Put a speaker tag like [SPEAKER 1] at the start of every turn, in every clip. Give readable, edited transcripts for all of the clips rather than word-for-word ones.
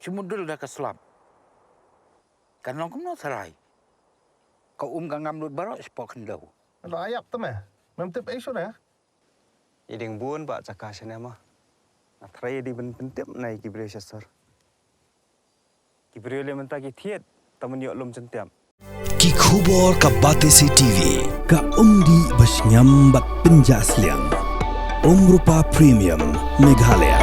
[SPEAKER 1] Cumudul dah keselam. Kan long kemno serai. Kau Khanglut baru spok Khyndailad.
[SPEAKER 2] Lo ayap tu meh. Memtip isu na.
[SPEAKER 3] Iding buon Pak cakasnya mah. Atrai di pentip naik kibriyo sasar. Kibriyo le mentaki thiet taman yok lom centiam.
[SPEAKER 4] Ki khubor ka Batesi TV ka umdi basnyam bak penjasliang. Rupa Premium Meghalaya.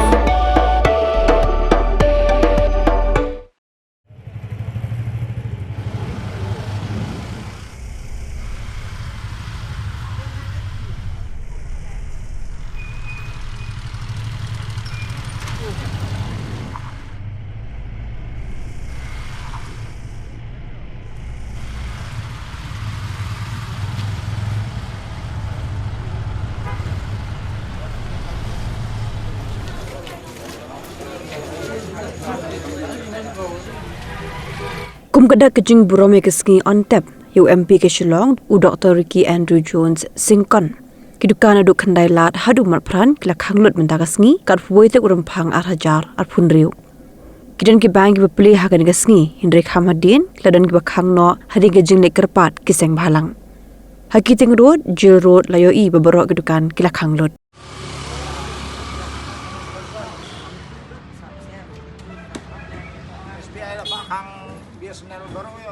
[SPEAKER 5] Kum kada kejing Burom ke Sngi on tap, UMP ke Shillong, Dr. Ricky Andrew Jones Singkon. Ki Dukan Naduh Khyndailad Haduh Motphran kila Khanglut mentaka Sngi kat fuoi tek urempang hajar pun riu. Kidan ki bang ki bepli hagan ke Sngi Hindri Hamadin ladan ki bakhang no hari kejing lek kerpat kiseng balang. Hakiting road, Jill Road layoi beberok ki Dukan kila Khanglut.
[SPEAKER 1] SPI lah Pak BSNL baru ya.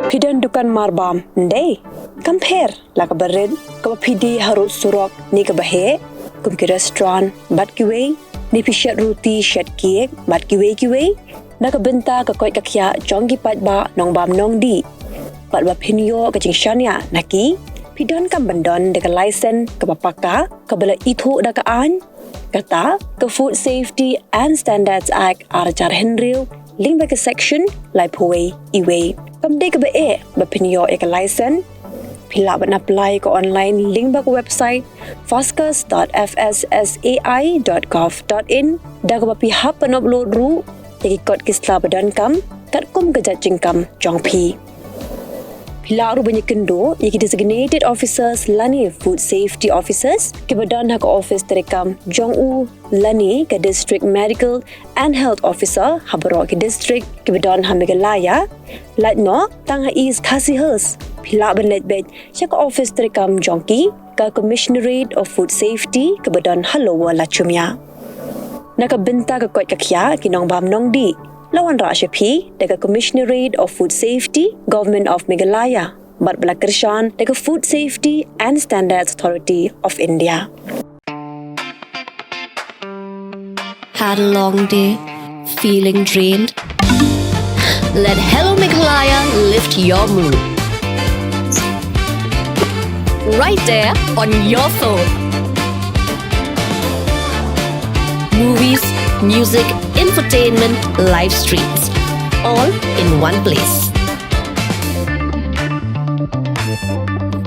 [SPEAKER 5] Pidan dukan marbam, ndai. Compare la ka berin, ka pidi harut surok ni ka bahe, kum ki restaurant bat ki wei, ni pishat roti shat kiek bat ki wei, na ka benta ka koi ka kya jongi pat ba nong bam nong di. Pat ba pinyo ka jing shania naki, pidan kam bandon de ka license ka papaka, ka bala itu da ka an, kata ka Food Safety and Standards Act arajar henril, link ba ka section lai puwei iwei. Kamde ka ba ba pinyo ka license, pila ban apply ko online link ba ko website foscas.fssai.gov.in da ko pihap pan upload ru tegi kod kisla badan kam kat kum ka judging kam jong pi pila ru banyak kendo yaki designated officers lani food safety officers ke badan hak office terekam jong u lani ke district medical and health officer habaro ke district ke badan hamigalaya latno tang is khasihers pila ban letbet chak office terekam jongki ka commissionerate of food safety ke badan halowa lachumya naka benta ka kot kakya kinong bam nong di lawan ra shapi daga commissionerate of food safety government of Meghalaya bat bala kershan daga food safety and standards authority of India.
[SPEAKER 6] Had a long day, feeling drained? Let Hello Meghalaya lift your mood. Right there on your phone. Movies, music, infotainment, live streams, all in one place.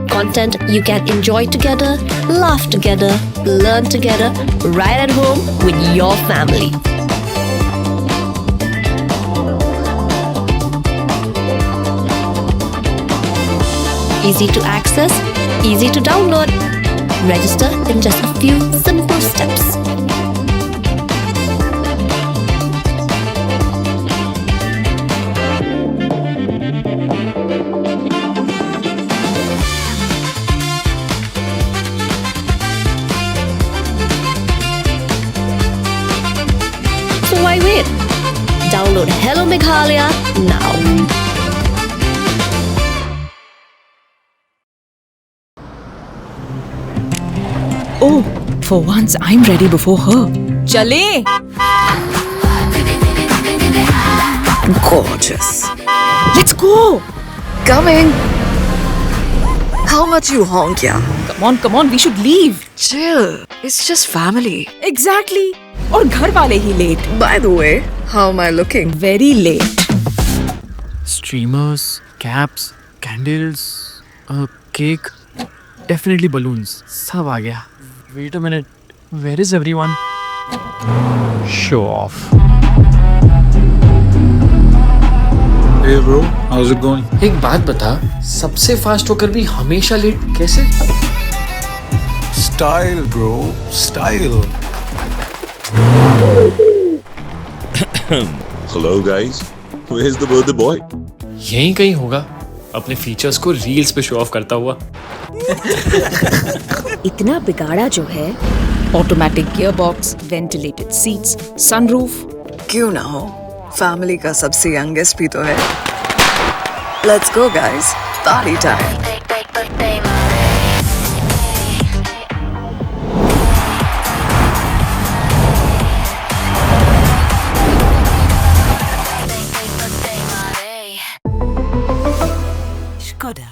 [SPEAKER 6] Content you can enjoy together, laugh together, learn together, right at home with your family. Easy to access, easy to download. Register in just a few simple steps. So why wait? Download Hello Meghalaya now.
[SPEAKER 7] Oh, for once I'm ready before her. Chale! Gorgeous. Let's go!
[SPEAKER 8] Coming. How much you honk, yeah?
[SPEAKER 7] Come on, we should leave.
[SPEAKER 8] Chill. It's just family.
[SPEAKER 7] Exactly. और घर वाले ही late.
[SPEAKER 8] By the way, how am I looking?
[SPEAKER 7] Very late.
[SPEAKER 9] Streamers, caps, candles, cake, definitely balloons. सब आ गया. Wait a minute. Where is everyone? Show off.
[SPEAKER 10] Hey bro, how's it going?
[SPEAKER 11] एक बात बता, सबसे फास्ट होकर भी हमेशा लेट कैसे?
[SPEAKER 10] Style bro, style.
[SPEAKER 12] Hello guys, where's the birthday boy?
[SPEAKER 11] यहीं कहीं होगा, अपने फीचर्स को रील्स पे शो ऑफ करता हुआ.
[SPEAKER 7] इतना बिगाड़ा जो है. Automatic gearbox, ventilated seats, sunroof.
[SPEAKER 8] क्यों ना हो? Family का सबसे youngest भी तो है. Let's go guys, party time.
[SPEAKER 7] Skoda.